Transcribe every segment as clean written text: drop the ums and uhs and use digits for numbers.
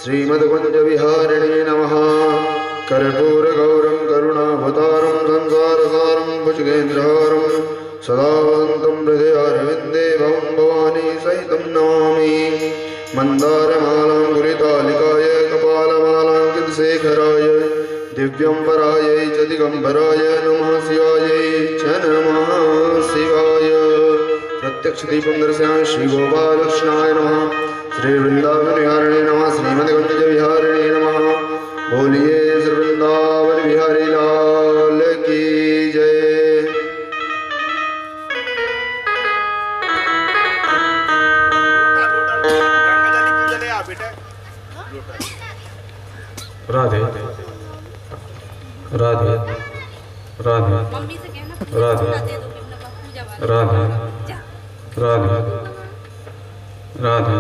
श्रीमद्कुञ्जविहारिणे नमः। कर्पूरगौरं करुणावतारं संसारसारं भुजगेन्द्रहारं सदा वसन्तं हृदयारविन्दे भवं भवानी सहितं नमामि। मन्दारमालां गुलितालिकाय कपालमालाङ्कितशेखराय दिव्यम्बरायै च दिगम्बराय नमः शिवायै च नमः शिवाय। प्रत्यक्षदीपं दर्शयामि श्रीगोपालकृष्णाय नमः। श्री वृंदावन विहारिणे नमः। श्रीमद्कुंज विहारिणे नमः। बोलिए श्री वृंदावन बिहारी लाल की जय। राधे राधे राधे राधे राधे राधे राधे।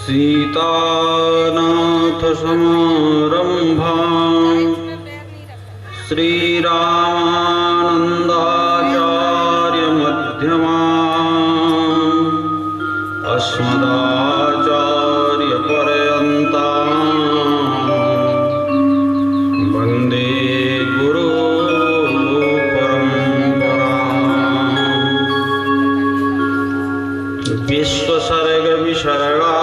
सीतानाथ समारंभां श्रीरामानन्दाचार्य मध्यमाम् अस्मदाचार्य पर्यन्तां वन्दे गुरु परम्पराम्। विश्वसर्ग विसर्गा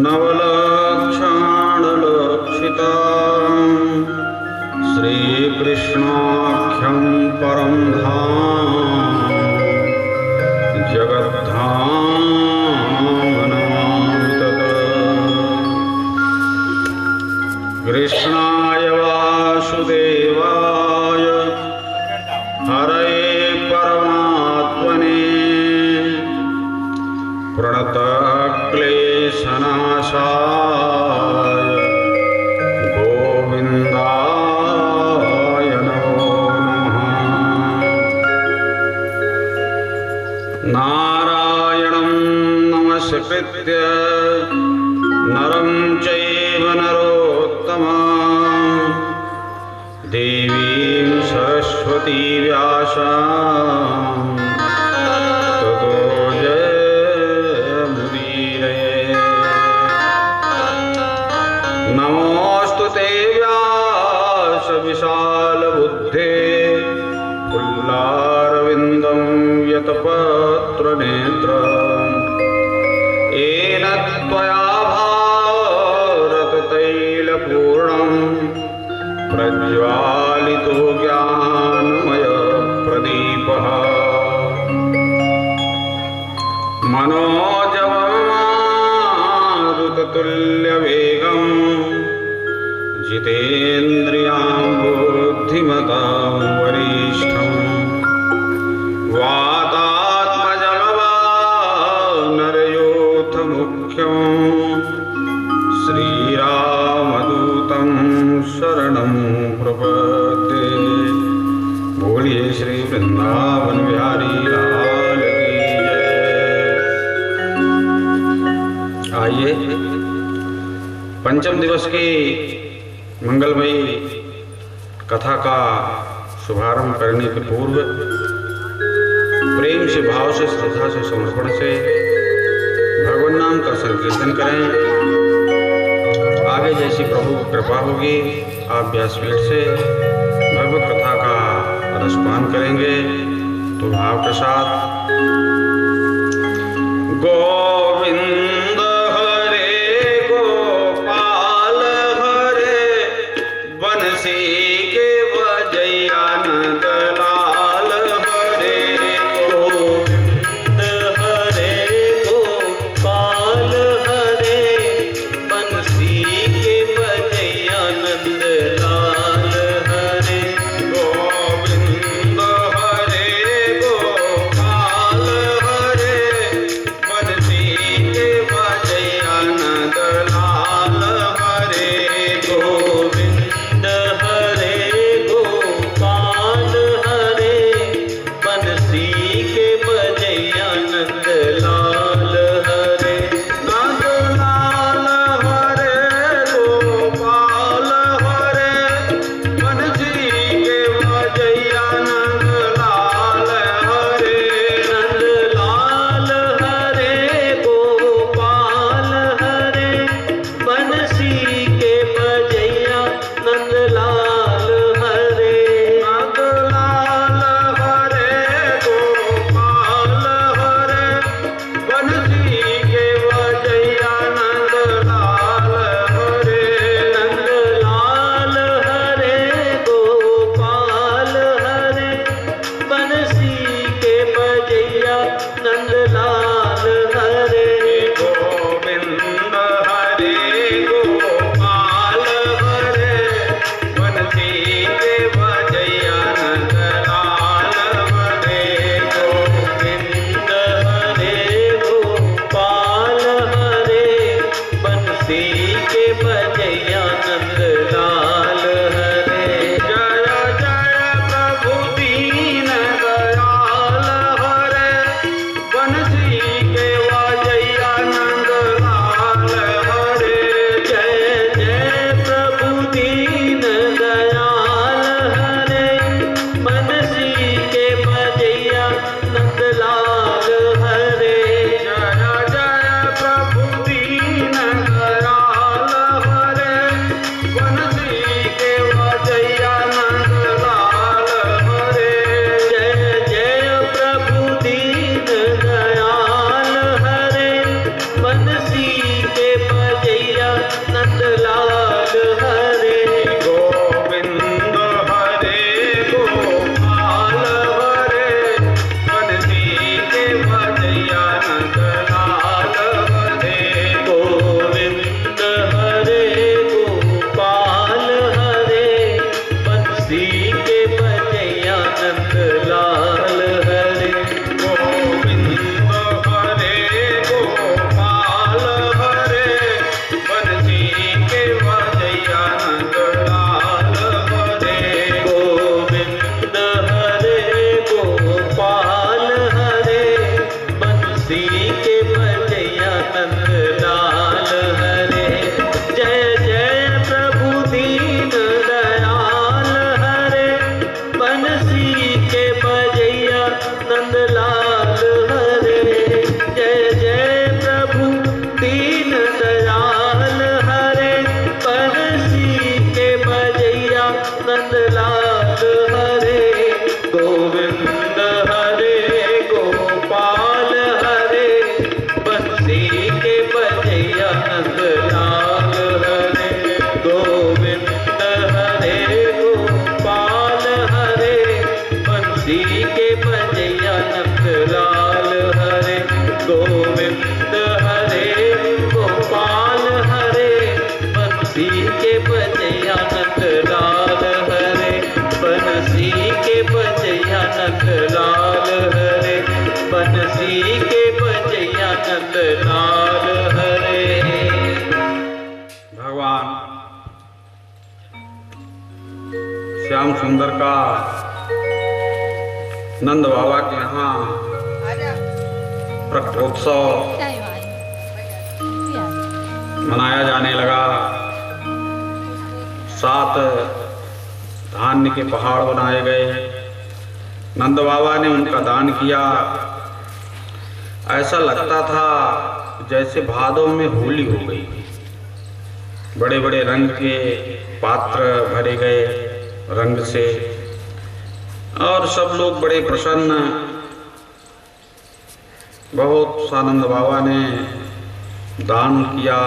नवलक्षणलक्षिता श्रीकृष्णाख्यं परं धाम जगद्धाम नमामि तत्। कृष्णाय वासुदेवाय हरये परमात्मने प्रणतक्लेशनाशाय गोविन्दाय नमो नमः। नारायणं नमस्कृत्य नरं चैव नरोत्तमं देवीं सरस्वती व्यासं ततो नमोऽस्तु ते व्यास विशालबुद्धे पुल्लारविन्दं यतपत्रनेत्रम् येन त्वया भारततैलपूर्णं प्रज्वालितो ज्ञानमयप्रदीपः मनोजवमारुततुल्यवेगम् जितेन्द्रियां बुद्धिमतां वरिष्ठं वातात्मजगवानरयोथमुख्यं श्रीरामदूतं शरणं प्रपद्ये। बोलिए श्री वृंदावन बिहारी लाल की जय। आइए पंचम दिवस की मंगलमयी कथा का शुभारंभ करने के पूर्व प्रेम से, भाव से, श्रद्धा से, समर्पण से भगवान नाम का संकीर्तन करें। आगे जैसी प्रभु की कृपा होगी आप व्यासपीठ से भगवत कथा का रसपान करेंगे। तो भाव के साथ गोविंद हरे गोपाल हरे बंसी के बजैया नंद लाल हरे गोविंद हरे गोपाल हरे बंसी के बजैया नंद लाल हरे गोविंद हरे गोपाल हरे बंसी के बजैया नंद लाल हरे गोविंद हरे गोपाल हरे बंसी के बजैया नंद लाल हरे नंद लाल हरे गोपाल हरे बंसी के बजैया नंद लाल हरे नंद लाल हरे गोपाल हरे बंसी के बजैया नंद लाल हरे नंद लाल हरे गोपाल हरे बंसी के बजैया नंद लाल हरे नंद लाल हरे गोपाल हरे बंसी के बजैया नंद लाल हरे गोविंद हरे गोपाल हरे बंसी के बजैया नंद लाल हरे गोविंद हरे गोपाल हरे बंसी के बजैया नंद लाल हरे जय जय प्रभु दीन दयाल हरे बंसी के बजैया नंद लाल हरे जय जय प्रभु दीन दयाल हरे बंसी के बजैया नंद लाल हरे जय जय प्रभु दीन दयाल हरे बंसी के बजैया नंद लाल हरे जय जय प्रभु दीन दयाल हरे बंसी के बजैया नंद लाल हरे गोविंद हरे गोपाल हरे बंसी के बजैया नंद लाल हरे गोविंद हरे गोपाल हरे बंसी के बजैया नंद लाल हरे गोविंद हरे गोपाल हरे बंसी के बजैया नंद लाल हरे गोविंद हरे गोपाल हरे बंसी के बजैया नंद लाल हरे जय जय प्रभु दीन दयाल हरे बंसी के बजैया नंद लाल हरे जय जय प्रभु दीन दयाल हरे बंसी के बजैया नंद लाल हरे गोविंद हरे गोपाल हरे बंसी के बजैया नंद लाल हरे गोविंद हरे गोपाल हरे बंसी के बजैया नंद लाल हरे गोविंद हरे गोपाल हरे बंसी के बजैया नंद लाल हरे बंसी के बजैया नंद लाल हरे बंसी के बजैया नंद लाल हरे भगवान श्याम सुंदर का नंद बाबा के यहाँ प्रकटोत्सव मनाया जाने लगा। 7 धान्य के पहाड़ बनाए गए। नंद बाबा ने उनका दान किया। ऐसा लगता था जैसे भादों में होली हो गई। बड़े बड़े रंग के पात्र भरे गए रंग से, और सब लोग बड़े प्रसन्न। बहुत आनंद बाबा ने दान किया।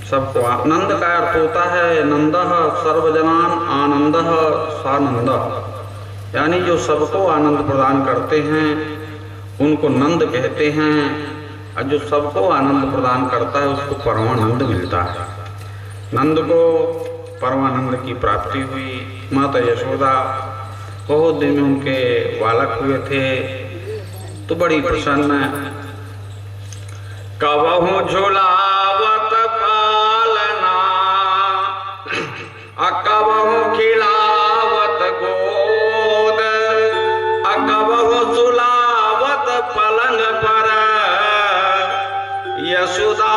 सबको आनंद का अर्थ होता है नंदः सर्वजनान आनंदः सानंद, यानी जो सबको आनंद प्रदान करते हैं उनको नंद कहते हैं, और जो सबको आनंद प्रदान करता है उसको परमानंद मिलता है। नंद को परमानंद की प्राप्ति हुई। माता यशोदा बहुत दिन में उनके बालक हुए थे तो बड़ी प्रसन्न। कबहु झुलावत पालना अकबहु खिलावत गोद, अकबहु सुलावत पलंग पर यशोदा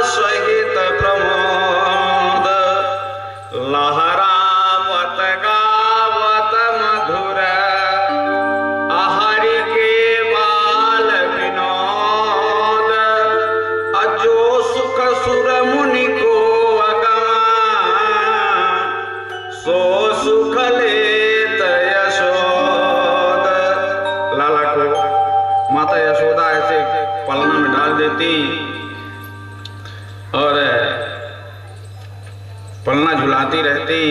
सहित प्रमोद। लहरावत गावत मधुर हरि के बाल विनोद, अजो सुख सुर मुनि को अगम, सो सुख लेत यशोद। लाला को माता यशोदा ऐसे पलना में डाल देती और पलना झुलाती रहती।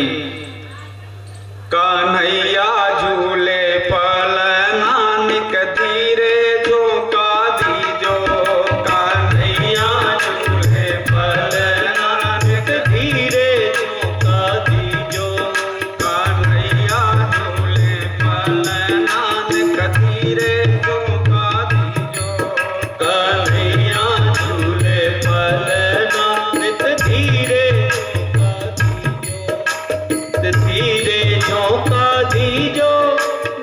कन्हैया झूले पलना निक धीरे झोंका दीजो, कन्हैया झूले पलना निक धीरे झोंका दीजो, कन्हैया झूले पलना निक धीरे झोंका दीजो, कन्हैया झूले पलना निक धीरे धीरे झोंका दीजो,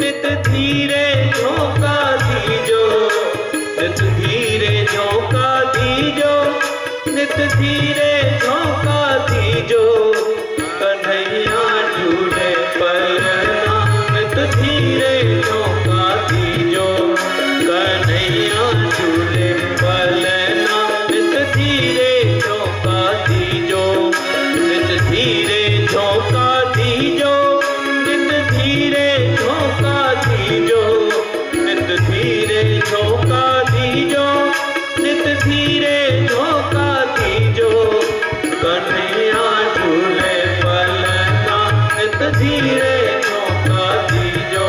नित धीरे झोंका दीजो, नित धीरे झोंका दीजो, नित धीरे झोंका दीजो, कन्हैया झूले पलना नित धीरे झोंका दीजो, कन्हैया झूले पलना नित धीरे झोंका दीजो, नित धीरे झोंका दीजो, नित धीरे झोंका दीजो, नित धीरे झोंका दीजो, नित धीरे झोंका दीजो, कन्हैया झूले पलना नित धीरे झोंका दीजो,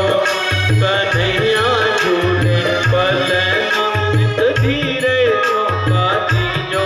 कन्हैया झूले पलना नित धीरे झोंका दीजो।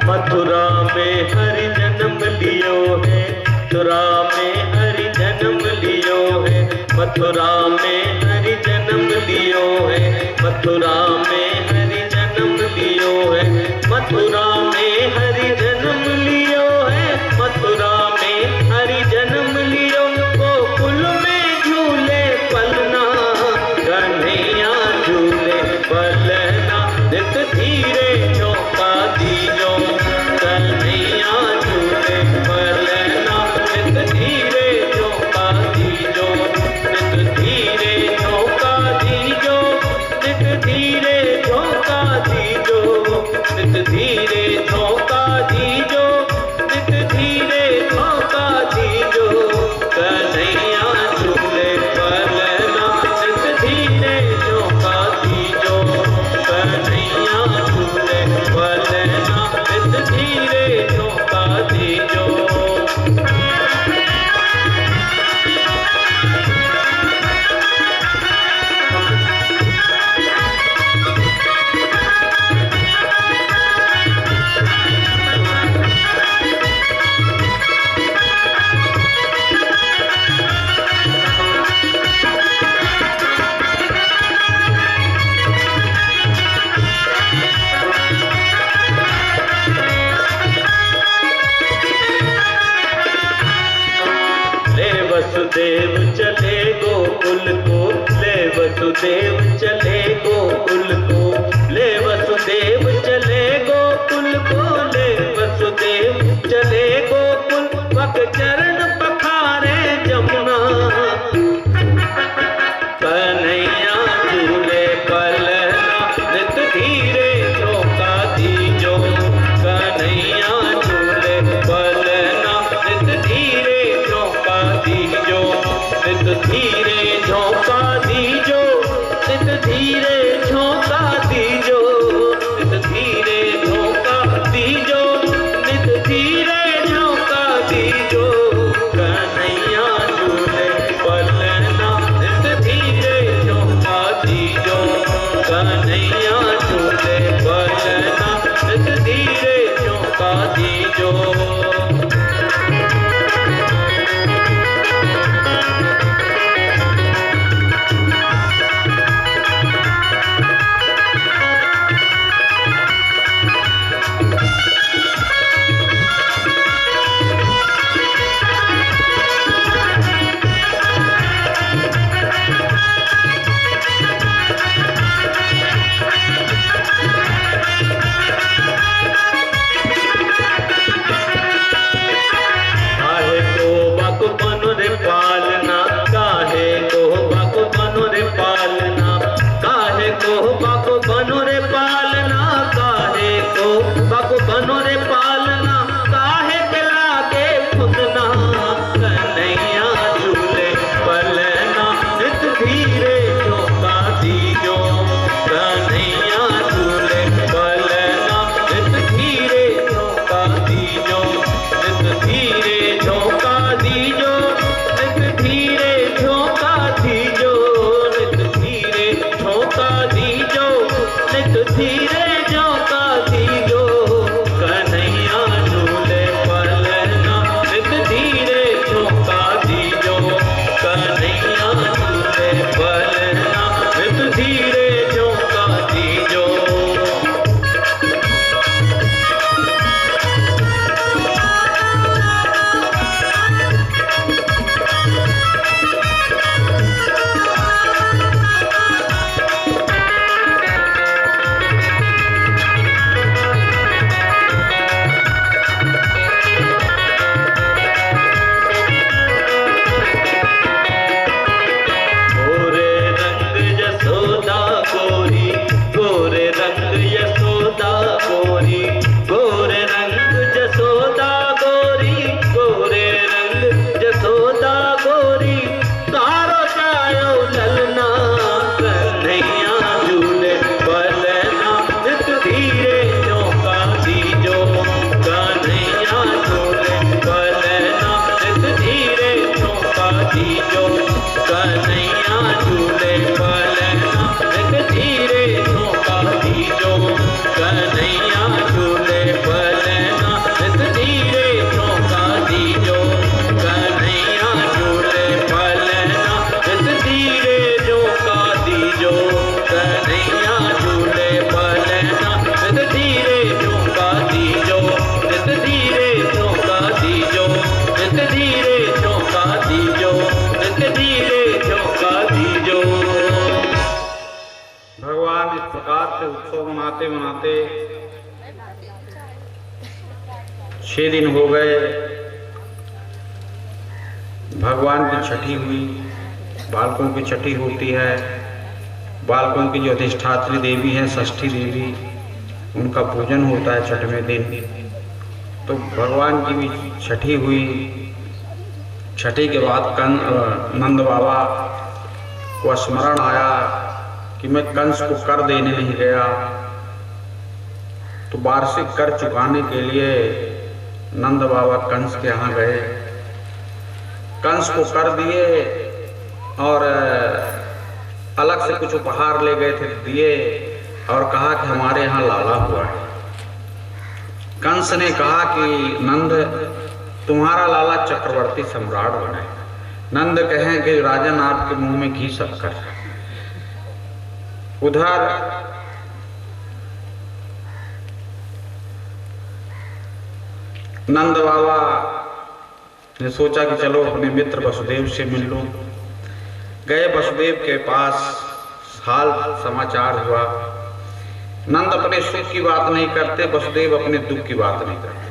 मथुरा में हरि जन्म लियो है, मथुरा में हरि जन्म लियो है, मथुरा में हरि जन्म लियो है, मथुरा में हरि जन्म लियो है, मथुरा में हरि जन्म लियो है, मथुरा में हरि जन्म लियो, गोकुल में झूले पलना, कन्हैया झूले पलना नित धीरे झोंका दीजो, कन्हैया झूले पलना नित धीरे झोंका दीजो, नित धीरे झोंका दीजो, नित धीरे झोंका दीजो, नित धीरे झोंका दीजो, नित धीरे झोंका दीजो, कन्हैया झूले पलना नित धीरे झोंका दीजो, कन्हैया झूले पलना नित धीरे झोंका दीजो। धीरे झोंका दीजो कन्हैया झूले पलना, नित धीरे झोंका दीजो कन्हैया झूले पलना, नित धीरे झोंका दीजो। उत्सव मनाते मनाते 6 दिन हो गए। भगवान की छठी हुई, बालकों की छठी होती है। बालकों की जो अधिष्ठात्री देवी है षष्ठी देवी, उनका पूजन होता है छठवें दिन। तो भगवान की भी छठी हुई। छठी के बाद नंद बाबा को स्मरण आया कि मैं कंस को कर देने नहीं गया, तो वार्षिक कर चुकाने के लिए नंद बाबा कंस के यहाँ गए। कंस को कर दिए और अलग से कुछ उपहार ले गए थे, दिए और कहा कि हमारे यहाँ लाला हुआ है। कंस ने कहा कि नंद तुम्हारा लाला चक्रवर्ती सम्राट बने। नंद कहें कि राजन आपके मुंह में घी शक्कर। उधर नंद बाबा ने सोचा कि चलो अपने मित्र वसुदेव से मिल लूं। गए वसुदेव के पास, हाल समाचार हुआ। नंद अपने सुख की बात नहीं करते, वसुदेव अपने दुख की बात नहीं करते।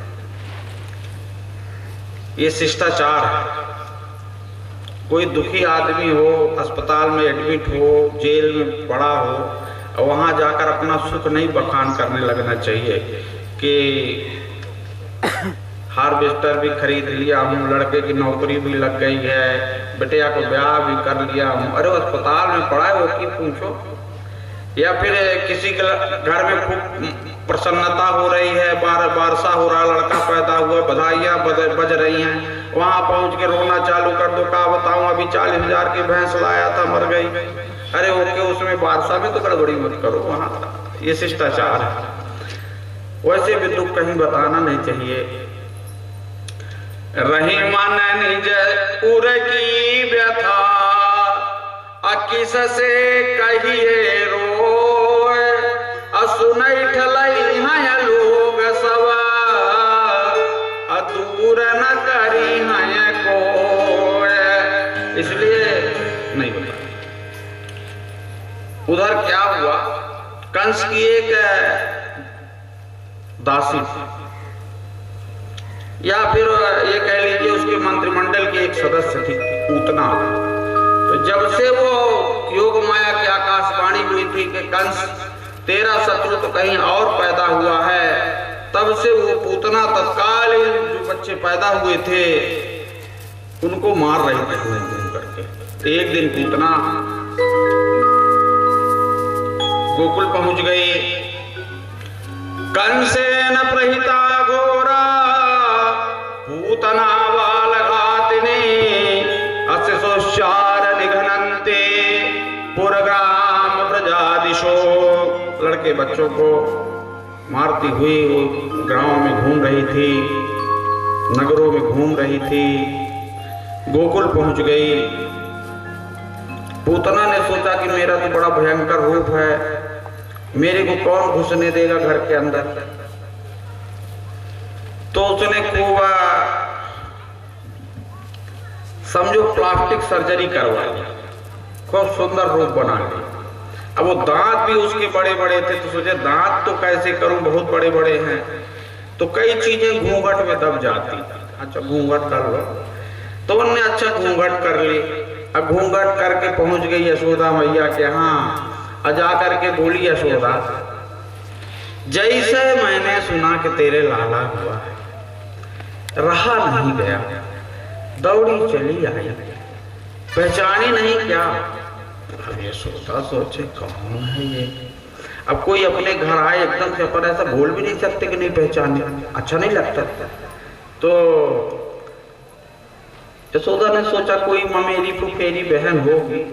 ये शिष्टाचार है। कोई दुखी आदमी हो, अस्पताल में एडमिट हो, जेल में पड़ा हो, और वहां जाकर अपना सुख नहीं बखान करने लगना चाहिए कि हार्वेस्टर भी खरीद लिया हूँ, लड़के की नौकरी भी लग गई है, बेटिया को ब्याह भी कर लिया हूँ। अरे अस्पताल में पड़ा है वो की पूछो। या फिर किसी के घर में खूब प्रसन्नता हो रही है, बारसा हो रहा, लड़का पैदा हुआ, बधाइयाँ बज रही हैं, वहां पहुंच के रोना चालू कर दो। का बताऊं, अभी 40,000 की भैंस लाया था, मर गई। अरे ओके, उसमें बारसा में तो गड़बड़ी मत करो। वहां ये शिष्टाचार है। वैसे भी दुख कहीं बताना नहीं चाहिए। रही मन निज उर की व्यथा, अकिस से कहिए रोए, असुनई ठलई हैं लोग सब, अदूर न करी हैं कोई। इसलिए नहीं बता। उधर क्या हुआ, कंस की एक दासी या फिर ये कह लीजिए उसके मंत्रिमंडल की एक सदस्य थी, पूतना। तो जब से वो योग माया की आकाशवाणी हुई थी कि कंस तेरा शत्रु तो कहीं और पैदा हुआ है, तब से वो पूतना तत्काल जो बच्चे पैदा हुए थे उनको मार रही थी घूम करके। तो एक दिन पूतना गोकुल पहुंच गई। कंसेन प्रहिता घोरा पूतना बालघातिनी, अशिशोच्चार निघनन्ते पुरग्राम प्रजादिशो। लड़के बच्चों को मारती हुई वो गाँव में घूम रही थी, नगरों में घूम रही थी, गोकुल पहुंच गई। पूतना ने सोचा कि मेरा तो बड़ा भयंकर रूप है, मेरे को कौन घुसने देगा घर के अंदर। तो उसने खूब समझो प्लास्टिक सर्जरी करवाई, खूब सुंदर रूप बना ली। अब वो दांत भी उसके बड़े बड़े थे, तो सोचे दांत तो कैसे करूं, बहुत बड़े बड़े हैं, तो कई चीजें घूंघट में दब जाती। अच्छा घूंघट कर लो, तो उन्होंने अच्छा घूंघट कर ली। अब घूंघट करके पहुंच गई यशोदा मैया के यहाँ। जा करके बोली यशोदा, जैसे मैंने सुना कि तेरे लाला हुआ है, रहा नहीं गया, दौड़ी चली आई, पहचानी नहीं क्या। अब यशोदा सोचे कौन है ये। अब कोई अपने घर आए एकदम से, अपन ऐसा बोल भी नहीं सकते कि नहीं पहचाने, अच्छा नहीं लगता। तो यशोदा ने सोचा कोई ममेरी फुफेरी बहन होगी,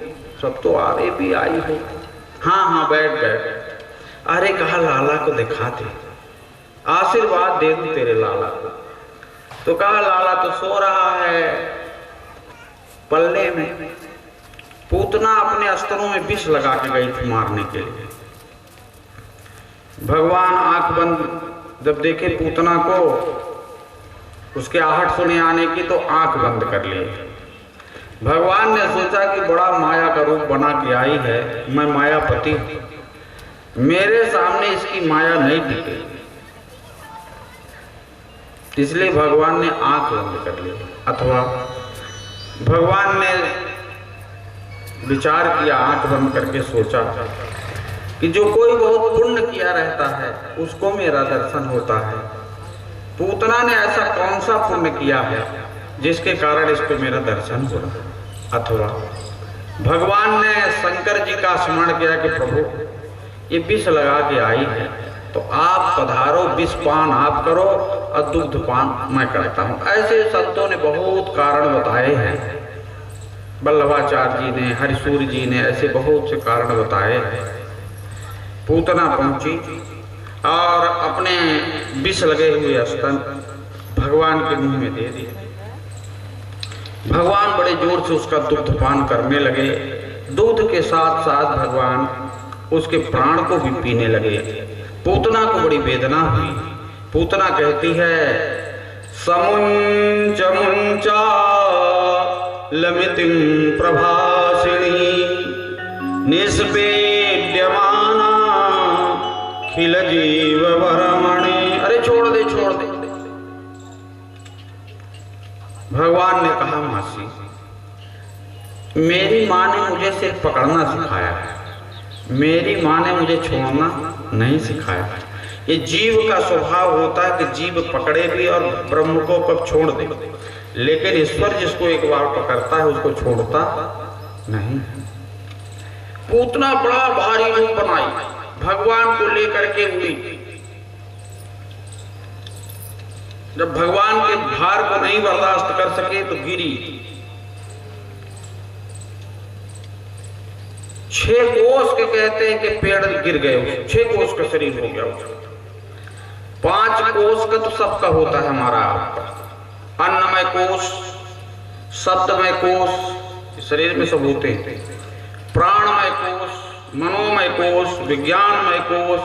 सब तो आ रही भी आई हो। हाँ हाँ बैठ बैठ। अरे कहा लाला को दिखा दे, आशीर्वाद दे दूं तेरे लाला को। तो कहा लाला तो सो रहा है पल्ले में। पूतना अपने अस्त्रों में विष लगा के गई थी मारने के लिए। भगवान आंख बंद जब देखे पूतना को, उसके आहट सुने आने की, तो आंख बंद कर लिए। भगवान ने सोचा कि बड़ा माया का रूप बना के आई है, मैं मायापति हूं, मेरे सामने इसकी माया नहीं टिके, इसलिए भगवान ने आंख बंद कर ली। अथवा भगवान ने विचार किया, आंख बंद करके सोचा कि जो कोई बहुत पुण्य किया रहता है उसको मेरा दर्शन होता है। पूतना ने ऐसा कौन सा पुण्य किया है जिसके कारण इसको मेरा दर्शन हो रहा है। अथवा भगवान ने शंकर जी का स्मरण किया कि प्रभु ये विष लगा के आई है, तो आप पधारो, विष पान आप करो और दुग्ध पान मैं करता हूँ। ऐसे संतों ने बहुत कारण बताए हैं, वल्लभाचार्य जी ने, हरिसूर जी ने, ऐसे बहुत से कारण बताए हैं। पूतना पहुंची और अपने विष लगे हुए स्तन भगवान के मुंह में दे दिए। भगवान बड़े जोर से उसका दुग्ध पान करने लगे। दूध के साथ साथ भगवान उसके प्राण को भी पीने लगे। पूतना को बड़ी वेदना हुई। पूतना कहती है, समुंच मुंचा लमितिं प्रभासिणी निष्पेद्यमाना खिल जीव वरमणि। अरे छोड़ दे छोड़ दे। भगवान ने कहा, मासी मेरी माँ ने मुझे सिर्फ पकड़ना सिखाया है, मेरी माँ ने मुझे छोड़ना नहीं सिखाया। ये जीव का स्वभाव होता है कि जीव पकड़े भी और ब्रह्म को कब छोड़ दे, लेकिन ईश्वर जिसको एक बार पकड़ता है उसको छोड़ता नहीं। पूतना बड़ा भारी रूप बनाई, भगवान को लेकर के उड़ी। जब भगवान के भार को नहीं बर्दाश्त कर सके तो गिरी। 6 कोस के कहते हैं कि पेड़ गिर गए, 6 कोस का शरीर हो गया। 5 कोस का तो सबका होता है हमारा आपका, अन्नमय कोश, शब्दमय कोश शरीर में सब होते हैं, प्राणमय कोश, मनोमय कोश, विज्ञानमय कोश।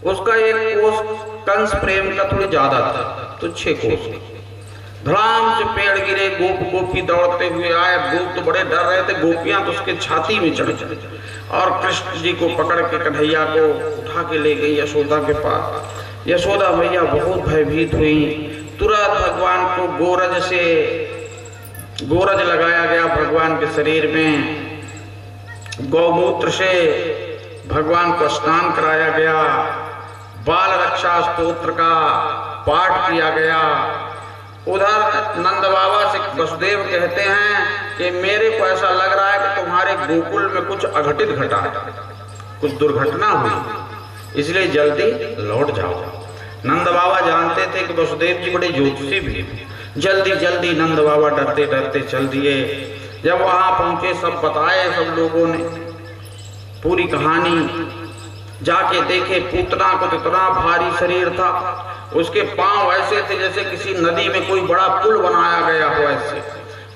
उसका एक कोश कंस प्रेम का थोड़ी ज्यादा था, तो 6 कोश। धड़ाम से पेड़ गिरे, गोप गोपी दौड़ते हुए आए। गोप तो बड़े डर रहे थे, गोपियां तो उसके छाती में चढ़ चढ़ और कृष्ण जी को पकड़ के कन्हैया को उठा के ले गई यशोदा के पास। यशोदा मैया बहुत भयभीत हुई। तुरंत भगवान को गोरज लगाया गया भगवान के शरीर में। गौमूत्र से भगवान को स्नान कराया गया। बाल रक्षा स्तोत्र का पाठ किया गया। उधर नंद बाबा से वसुदेव कहते हैं कि मेरे को ऐसा लग रहा है कि तुम्हारे गोकुल में कुछ अघटित घटा, कुछ दुर्घटना हुई, इसलिए जल्दी लौट जाओ। नंद बाबा जानते थे कि वसुदेव जी बड़े ज्योतिषी भी। जल्दी जल्दी नंद बाबा डरते डरते चल दिए। जब वहां पहुंचे सब बताए सब लोगों ने पूरी कहानी। जाके देखे पूतना को तो इतना भारी शरीर था, उसके पांव ऐसे थे जैसे किसी नदी में कोई बड़ा पुल बनाया गया हो, ऐसे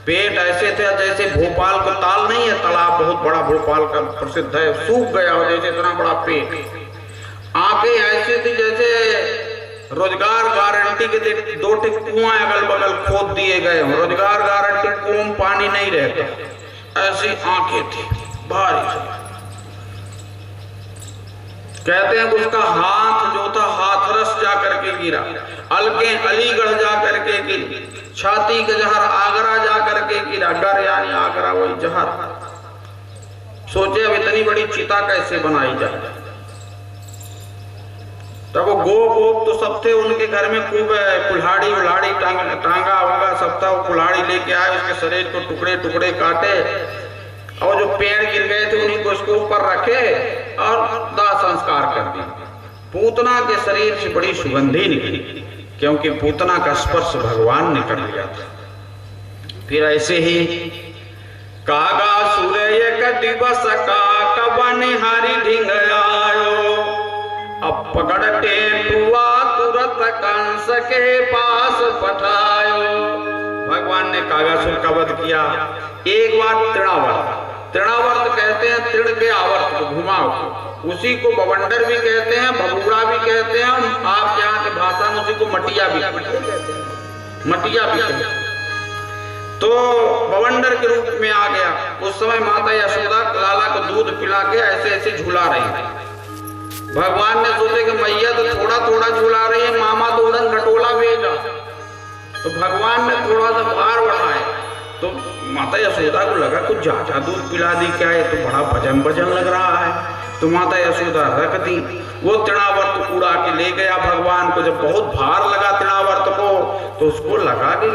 पेट ऐसे थे जैसे भोपाल को ताल नहीं है, तालाब बहुत बड़ा भोपाल का प्रसिद्ध है, सूख गया हो जैसे इतना बड़ा पेट। आंखें ऐसी थी जैसे रोजगार गारंटी के 2 कुआं अगल बगल खोद दिए गए हो, रोजगार गारंटी कुओं में पानी नहीं रहता, ऐसी आंखें थी भारी। कहते हैं उसका हाथ जो था हाथरस जा करके गिरा, अलके अलीगढ़ जा करके गिरी, छाती के जहर आगरा जा करके गिरा, गर यानी आगरा वही जहर। सोचे अब इतनी बड़ी चिता कैसे बनाई जाए। तब वो गोप तो सब थे उनके घर में, खूब कुल्हाड़ी उल्हाड़ी टांगा होगा सब था, वो कुल्हाड़ी लेके आए, उसके शरीर को टुकड़े टुकड़े काटे और जो पेड़ गिर गए थे उन्हीं को उसके ऊपर रखे और दाह संस्कार कर दिया। पूतना के शरीर से बड़ी सुगंधी निकली, क्योंकि पूतना का स्पर्श भगवान ने कर लिया था। फिर ऐसे ही कागा सूर्य का दिवस का कबनिहारी ढिंग आयो, अब पकड़ते टुआ तुरंत कंस के पास पठायो। भगवान ने कागासुर का वध किया। एक बार तृणावर्त कहते हैं, तृण के आवर्त को घुमाओ, उसी को बवंडर भी कहते हैं, भगूड़ा भी कहते हैं, आप यहाँ की भाषा में उसी को मटिया भी कहते हैं। तो बवंडर के रूप में आ गया। उस समय माता यशोदा लाला को दूध पिला के ऐसे ऐसे झूला रही है। भगवान ने सोचे कि मैया तो थोड़ा थोड़ा झूला रही है, मामा तो उड़न खटोला भेजा, तो भगवान ने थोड़ा सा भार बढ़ाया। तो माता यशोदा को लगा कुछ ज्यादा दूध पिला दी क्या, है तो बड़ा भजन लग रहा है। तो माता यशोदा रख दी। वो तृणावर्त उड़ा के ले गया भगवान को। जब बहुत भार लगा तृणावर्त को तो उसको लगा कि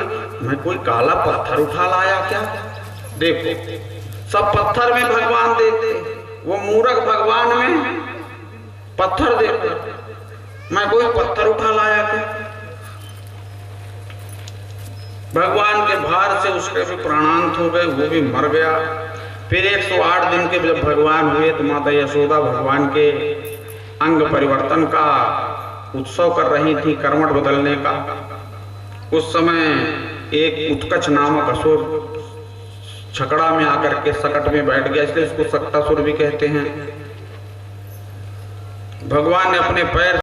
मैं कोई काला पत्थर उठा लाया क्या। देखो सब पत्थर में भगवान देखते, वो मूर्ख भगवान में पत्थर देखते, मैं कोई पत्थर उठा लाया क्या। भगवान के भार से उसके भी प्राणांत हो गए, वो भी मर गया। फिर 108 दिन के जब भगवान हुए तो माता यशोदा भगवान के अंग परिवर्तन का उत्सव कर रही थी, कर्मठ बदलने का। उस समय एक उत्कच नामक असुर छकड़ा में आकर के सकट में बैठ गया, इसलिए उसको सक्तासुर भी कहते हैं। भगवान ने अपने पैर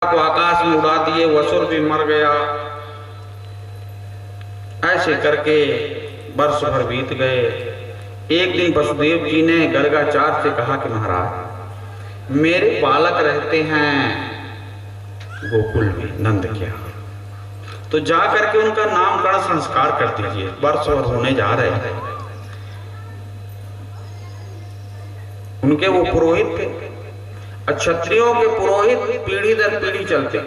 को आकाश में उड़ा दिए, वो असुर भी मर गया। ऐसे करके वर्ष भर बीत गए। एक दिन वसुदेव जी ने गर्गाचार्य से कहा कि महाराज मेरे बालक रहते हैं गोकुल में नंद के यहाँ, तो जा करके उनका नामकरण संस्कार कर दीजिए, वर्ष भर होने जा रहे हैं। उनके वो पुरोहित थे। क्षत्रियों के पुरोहित पीढ़ी दर पीढ़ी चलते।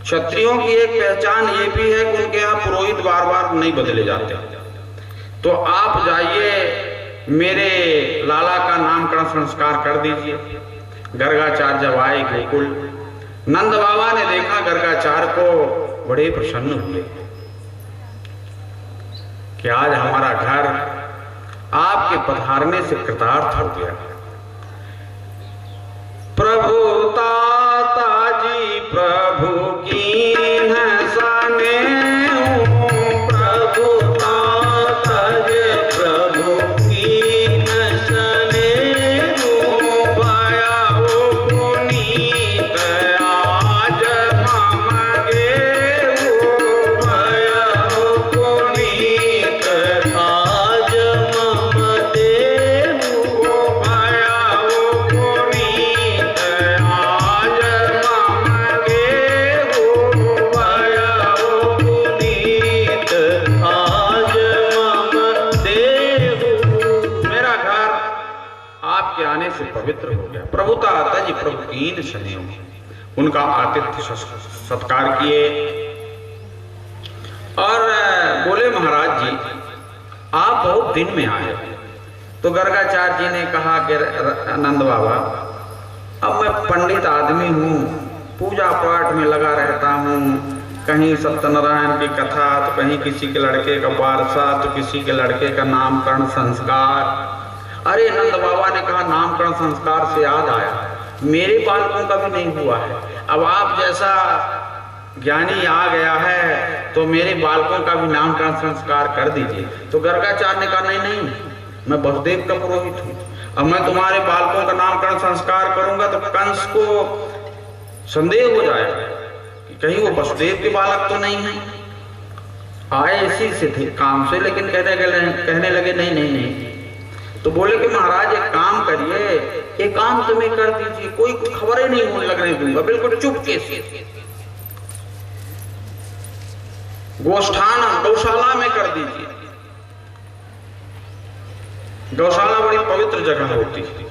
क्षत्रियों की एक पहचान ये भी है कि उनके यहाँ पुरोहित बार बार नहीं बदले जाते। तो आप जाइए मेरे लाला का नामकरण संस्कार कर दीजिए। गर्गाचार्य जब आए गोकुल, नंद बाबा ने देखा गर्गाचार्य को, बड़े प्रसन्न हुए कि आज हमारा घर आपके पधारने से कृतार्थ हो गया। प्रभु ताता जी प्रभु की सने, प्रभु ताता जी प्रभु की सने, पाया वो पुनीत आज मांगे, पाया वो पुनीत आज मांगे, पाया वो पुनीत आज मांगे, पाया वो पुनीत आज मांगे। मेरा घर आपके आने से पवित्र हो गया। प्रभु ताता जी प्रभु कीन सने, उनका आतिथ्य सत्कार किए और बोले महाराज जी आप बहुत दिन में आए। तो गर्गाचार्य जी ने कहा कि नंद बाबा अब मैं पंडित आदमी हूँ, पूजा पाठ में लगा रहता हूँ, कहीं सत्यनारायण की कथा तो कहीं किसी के लड़के का वारसा तो किसी के लड़के का नामकरण संस्कार। अरे नंद बाबा ने कहा नामकरण संस्कार से याद आया, मेरे बालकों का भी नहीं हुआ है। अब आप जैसा ज्ञानी आ गया है तो मेरे बालकों का भी नामकरण संस्कार कर दीजिए। तो गर्गाचार्य ने कहा नहीं, मैं वसुदेव का पुरोहित हूँ, अब मैं तुम्हारे बालकों का नामकरण संस्कार करूंगा तो कंस को संदेह हो जाएगा कि कहीं वो वसुदेव के बालक तो नहीं है। आए इसी से थे काम से, लेकिन कहने लगे नहीं। तो बोले कि महाराज एक काम करिए, एक काम तुम्हें कर दीजिए, कोई खबर ही नहीं होने लगने दूंगा, बिल्कुल चुपके से गोष्ठान गौशाला में कर दीजिए। गौशाला बड़ी पवित्र जगह होती है।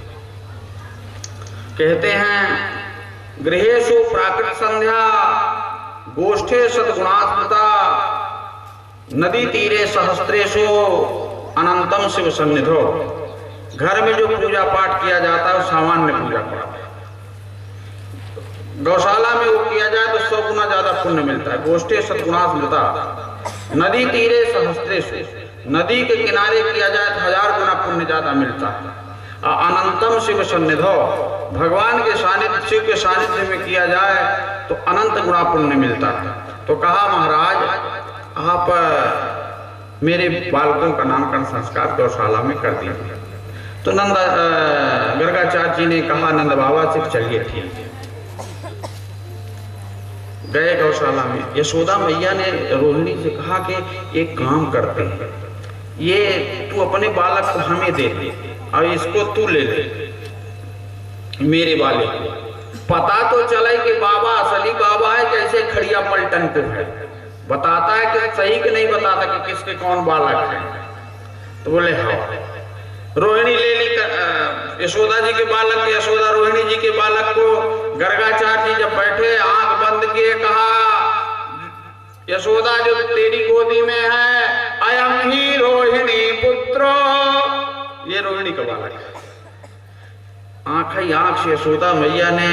कहते हैं गृहेषु प्राकृत संध्या गोष्ठे सद्गुणात्मता नदी तीरे सहस्त्रेषु अनंतम शिव सन्निधो। घर में जो पूजा पाठ किया जाता है वो सामान्य पूजा पाठ है, गौशाला में वो किया जाए तो 100 गुना ज्यादा पुण्य मिलता है। गोष्ठे सद्गुणात्मता नदी तीरे सहस्त्रेषु, नदी के किनारे किया जाए तो 1000 गुना पुण्य ज्यादा मिलता है। अनंतम शिव सन्निधो, भगवान के सानिध्य, शिव के सानिध्य में किया जाए तो अनंत गुना पुण्य मिलता है। तो कहा महाराज आप मेरे बालकों का नामकरण संस्कार गौशाला में कर दीजिए। तो गर्गाचार्य जी ने कहा नंद बाबा से चलिए ठीक है। गए गौशाला में। यशोदा मैया ने रोहिणी से कहा कि एक काम करते हैं, ये तू अपने बालक को हमें दे दे और इसको तू ले ले, मेरे बालक को। पता तो चले कि बाबा असली बाबा है कैसे खड़िया पलटन को है, बताता है कि सही कि नहीं बताता कि किसके कौन बालक है। तो बोले हाँ। रोहिणी ले ली यशोदा जी के बालक, यशोदा रोहिणी जी के बालक को। गर्गाचार्य जी जब बैठे आंख बंद किए कहा यशोदा जो तेरी गोदी में है अयम ही रोहिणी पुत्रो, ये रोहिणी का बालक है। आंख से यशोदा मैया ने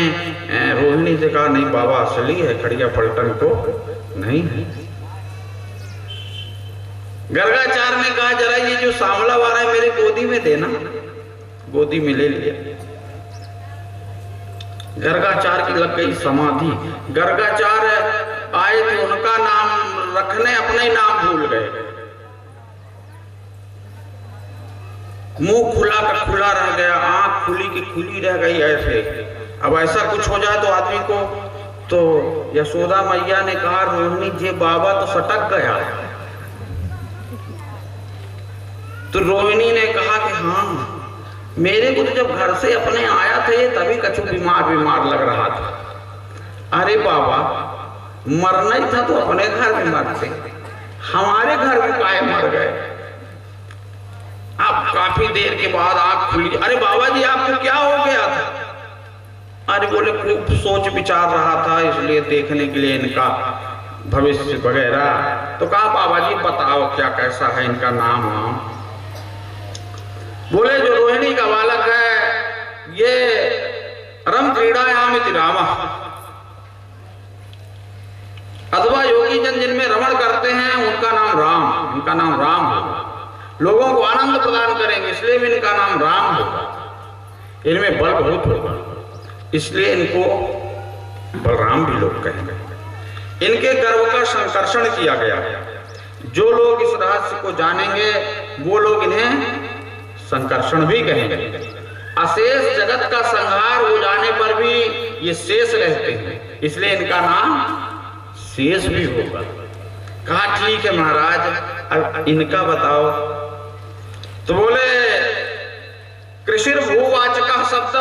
रोहिणी से कहा नहीं बाबा असली है, खड़िया पलटन को नहीं है। गर्गाचार्य ने कहा जरा ये जो सांवला वाला है मेरे गोदी में देना, गोदी में ले लिया। गर्गाचार्य की लग गई समाधि। गर्गाचार्य आए थे, उनका नाम रखने अपने ही नाम भूल गए। मुंह खुला का खुला रह गया, आंख खुली की खुली रह गई ऐसे। अब ऐसा कुछ हो जाए तो आदमी को, तो यशोदा मैया ने कहा रोहिणी जी बाबा तो सटक गया है। तो रोहिणी ने कहा कि हाँ मेरे को तो जब घर से अपने आया था ये तभी कछु बीमार लग रहा था। अरे बाबा मरना ही था तो अपने घर में मरते, हमारे घर में काहे मर गए। अब काफी देर के बाद आंख खुली। अरे बाबा जी आपको क्या हो गया था। अरे बोले खूब सोच विचार रहा था इसलिए देखने के लिए इनका भविष्य वगैरह। तो कहा बाबा जी बताओ क्या कैसा है इनका नाम वाम। बोले जो रोहिणी का बालक है ये रम क्रीड़ायामिति रामा, अथवा योगी जन जिनमें रमण करते हैं उनका नाम राम, इनका नाम राम होगा। लोगों को आनंद प्रदान करेंगे इसलिए भी इनका नाम राम होगा। इनमें बल बहुत होगा इसलिए इनको बलराम भी लोग कहेंगे। इनके गर्भ का संकर्षण किया गया। जो लोग इस रहस्य को जानेंगे वो लोग इन्हें संकर्षण भी कहेंगे। अशेष जगत का संहार हो जाने पर भी ये शेष रहते हैं इसलिए इनका नाम शेष भी होगा। कहा ठीक है महाराज अब इनका बताओ। तो बोले कृषिर भूवाचक शब्द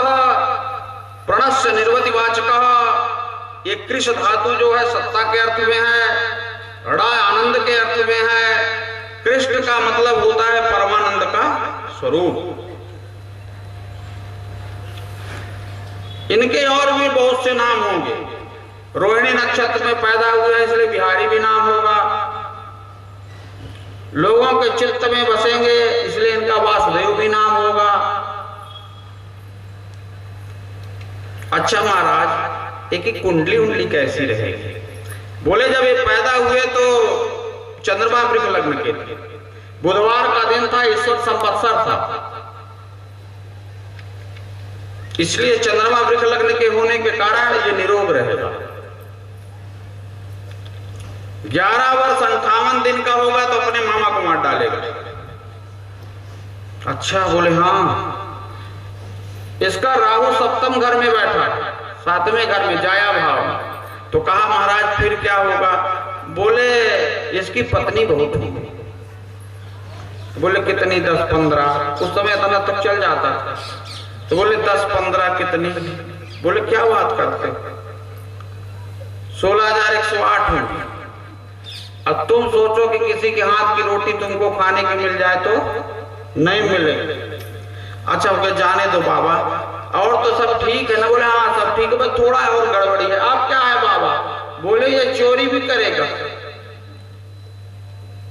प्रणस्य निर्वतिवाचक। ये कृष धातु जो है सत्ता के अर्थ में है, ड़ा आनंद के अर्थ में है। कृष्ण का मतलब होता है परमानंद का स्वरूप। इनके और भी बहुत से नाम होंगे। रोहिणी नक्षत्र में पैदा हुए इसलिए बिहारी भी नाम होगा। लोगों के चित्त में बसेंगे इसलिए इनका वासुदेव भी नाम होगा। अच्छा महाराज एक कुंडली उंडली कैसी रहेगी। बोले जब ये पैदा हुए तो चंद्रमा वृक लग्न के थे, बुधवार का दिन था, ईश्वर संवत्सर था। इसलिए चंद्रमा वृक्ष लगने के होने के कारण ये निरोग रहेगा। 11 वर्ष 58 दिन का होगा तो अपने मामा को मार डालेगा। अच्छा, बोले हाँ। इसका राहु सप्तम घर में बैठा है, 7वें घर में जाया भाव। तो कहा महाराज फिर क्या होगा? बोले इसकी पत्नी बहुत होगी। बोले कितनी? 10-15। उस समय इतना तक चल जाता। तो बोले 10-15 कितनी? बोले क्या बात करते? 16,108 होंगी। अब तुम सोचो कि किसी के हाथ की रोटी तुमको खाने की मिल जाए तो नहीं मिले। अच्छा हो गया, जाने दो बाबा, और तो सब ठीक है ना? बोले हाँ सब ठीक है, बस थोड़ा और गड़बड़ी है। अब क्या है बाबा? बोले ये चोरी भी करेगा।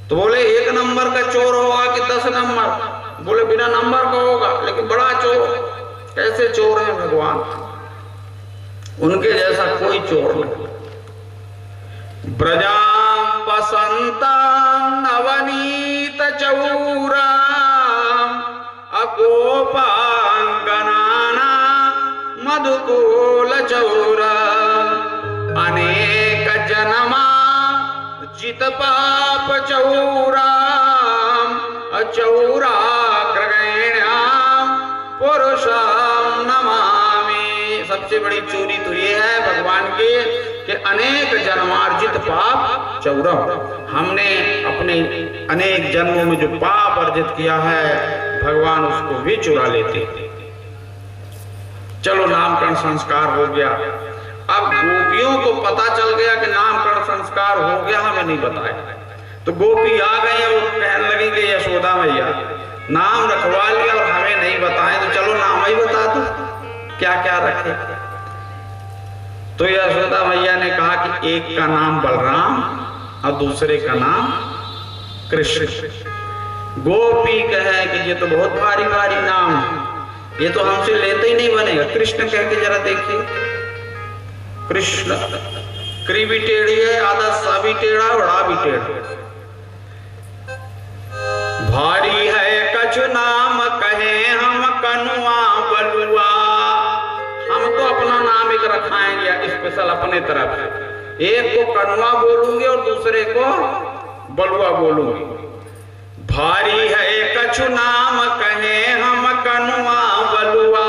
तो बोले 1 नंबर का चोर होगा कि 10 नंबर? बोले बिना नंबर का होगा, लेकिन बड़ा चोर। कैसे चोर है भगवान? उनके जैसा कोई चोर नहीं। ब्रजाम बसंताम नवनीत चौरा अगोपांगनाना मधुकूल चौरा अनेक जन्मा जित पाप चौरा चौराग्रगण्याम पुरुषाम नमामि। सबसे बड़ी चोरी तो ये है भगवान की कि अनेक जन्मार्जित पाप चौरम। हमने अपने अनेक जन्मों में जो पाप अर्जित किया है भगवान उसको भी चुरा लेते। चलो नामकरण संस्कार हो गया। अब गोपियों को पता चल गया कि नामकरण संस्कार हो गया, हमें नहीं बताया। तो गोपी आ गई और कहने लगी कि यशोदा मैया नाम रखवा लिया और हमें नहीं बताए, तो चलो नाम ही बता दो क्या क्या रखे। तो यशोदा मैया ने कहा कि एक का नाम बलराम और दूसरे का नाम कृष्ण। गोपी कहे कि ये तो बहुत भारी भारी नाम है, ये तो हमसे लेते ही नहीं बनेगा। कृष्ण कह के जरा देखिए। कृष्ण क्री भी टेढ़ी है, आधा सा भी टेढ़ा, बड़ा भी टेढ़ा। भारी है कछु नाम कहे हम कनुआ बलुआ। हम तो अपना नाम एक रखाएंगे स्पेशल अपने तरफ से। एक को कनुआ बोलूंगे और दूसरे को बलुआ बोलूंगी। भारी है कछु नाम कहे हम कनुआ बलुआ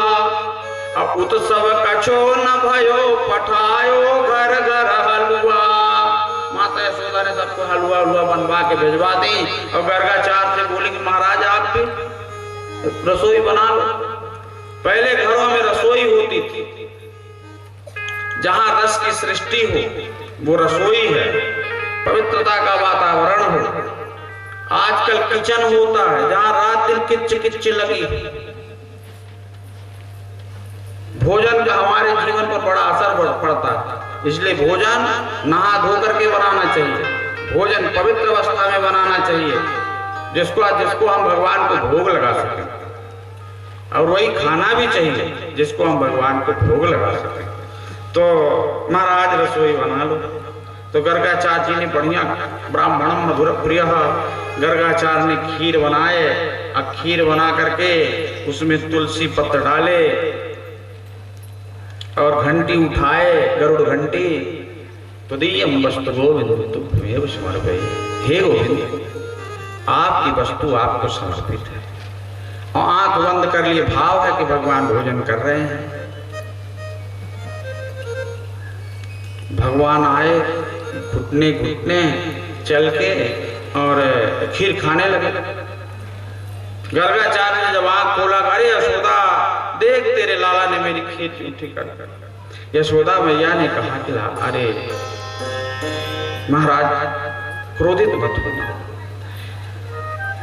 अब उत्सव कछो न भयो पठायो घर घर हलुआ। माता यशोदा ने सबको हलवा हलवा बनवा के भिजवा दी और गर्गाचार्य से बोली कि महाराज आप भी रसोई बना लो। पहले घरों में रसोई होती थी, जहां रस की सृष्टि हो वो रसोई है, पवित्रता का वातावरण हो। आजकल किचन होता है जहां रात दिन किच किच लगी। भोजन का हमारे जीवन पर बड़ा असर पड़ता है, इसलिए भोजन नहा धो करके बनाना चाहिए। भोजन पवित्र अवस्था में बनाना चाहिए, जिसको हम भगवान को भोग लगा सकें, और वही खाना भी चाहिए जिसको हम भगवान को भोग लगा सकें। तो महाराज रसोई बना लो। तो गर्गाचार्य जी ने बढ़िया ब्राह्मणम मधुर प्रिय गर्गाचार्य ने खीर बनाए और खीर बना करके उसमें तुलसी पत्र डाले और घंटी उठाए, गरुड़ घंटी। तो दीयम वस्तु गोविंद तुभ्येव समर्पये। हे गोविंद, आपकी वस्तु आपको समर्पित है। और आंख बंद कर लिए, भाव है कि भगवान भोजन कर रहे हैं। भगवान आए, घुटने घुटने चल के और खीर खाने लगे। गर्गाचार्य ने जब आंख खोला, अरे यशोदा देख तेरे लाला ने मेरी खीर झूठी कर। यशोदा मैया ने कहा कि अरे महाराज क्रोधित मत होना,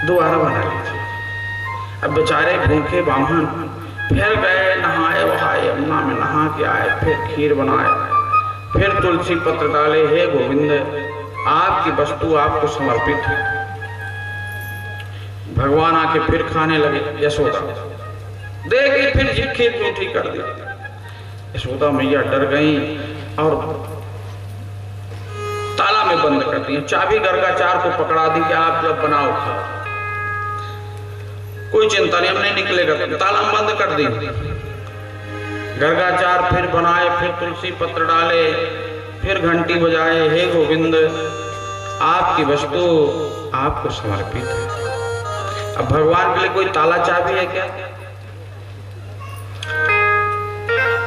दोबारा बना लीजिए। अब बेचारे भूखे ब्राह्मण फिर गए, नहाए वहाए, यमुना में नहा के आए, फिर खीर बनाए, फिर तुलसी पत्र डाले। हे गोविंद, आपकी वस्तु आपको समर्पित है। भगवान आके फिर खाने लगे। यशोदा देखे फिर खीर झूठी कर दी। यशोदा मैया डर गई और ताला में बंद कर दी। चाबी गर्गाचार्य को पकड़ा दी कि आप जब बनाओ खाओ, कोई चिंता नहीं, हम नहीं निकलेगा। ताला बंद कर दी। गर्गाचार फिर बनाए, फिर तुलसी पत्र डाले, फिर घंटी बजाए, हे गोविंद आपकी वस्तु आपको समर्पित है। अब भगवान के लिए कोई ताला चाबी है क्या?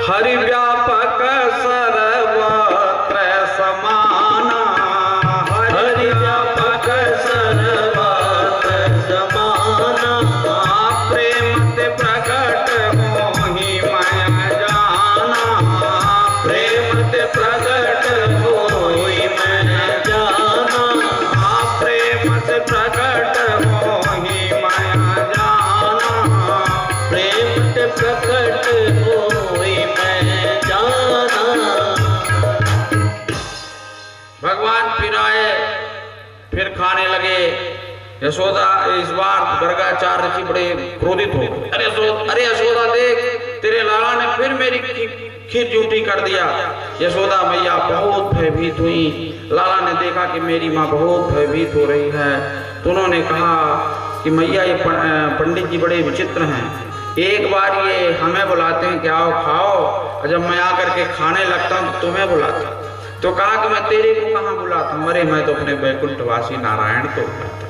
हरि व्यापक सर्वत्र समाना, हरि व्यापक सर्वत्र समाना, प्रेम ते प्रकट मोहि मैं जाना, प्रेम ते प्रकट मोहि मैं जाना, प्रेम से प्रकट मोहि मैं जाना, प्रेम से प्रकट मोहि मैं जाना। भगवान फिर आए, फिर खाने लगे। यशोदा इस बार गर्गाचार्य ऋषि बड़े क्रोधित हो गए। अरे यशोदा देख, तेरे लाला ने फिर मेरी खीर झूठी कर दिया। यशोदा मैया बहुत भयभीत हुई। लाला ने देखा कि मेरी माँ बहुत भयभीत हो रही है, तो उन्होंने कहा कि मैया ये पंडित जी बड़े विचित्र हैं, एक बार ये हमें बुलाते हैं कि आओ खाओ, और जब मैं आकर के खाने लगता हूँ तो तुम्हें बुलाता। तो कहा कि मैं तेरे को कहाँ बुलाता हूँ, अरे मैं तो अपने वैकुंठवासी नारायण को बुलाता।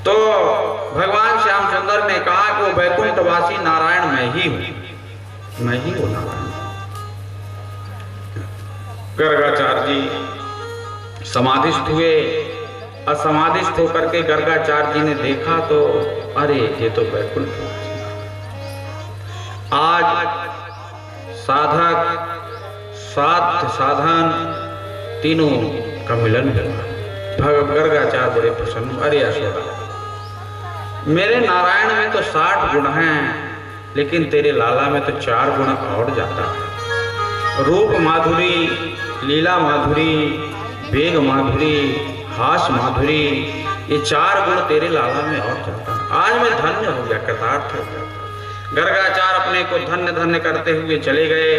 तो भगवान श्याम सुंदर ने कहा कि वो वैकुंठवासी नारायण मैं ही हूँ, मैं ही हूँ नारायण। गर्गाचार्य जी समाधिस्थ हुए। असमाधिस्थ होकर के गर्गाचार्य जी ने देखा तो अरे ये तो वैकुंठ। आज साधक साध्य साधन तीनों का मिलन हुआ। गर्गाचार्य बड़े प्रसन्न। अरे यशोदा, मेरे नारायण में तो 60 गुण हैं, लेकिन तेरे लाला में तो 4 गुण और जाता है। रूप माधुरी, लीला माधुरी, वेग माधुरी, हास माधुरी, ये 4 गुण तेरे लाला में और जाता है। आज मैं धन्य हो गया, कृतार्थ हो गया। गर्गाचार्य अपने को धन्य धन्य करते हुए चले गए।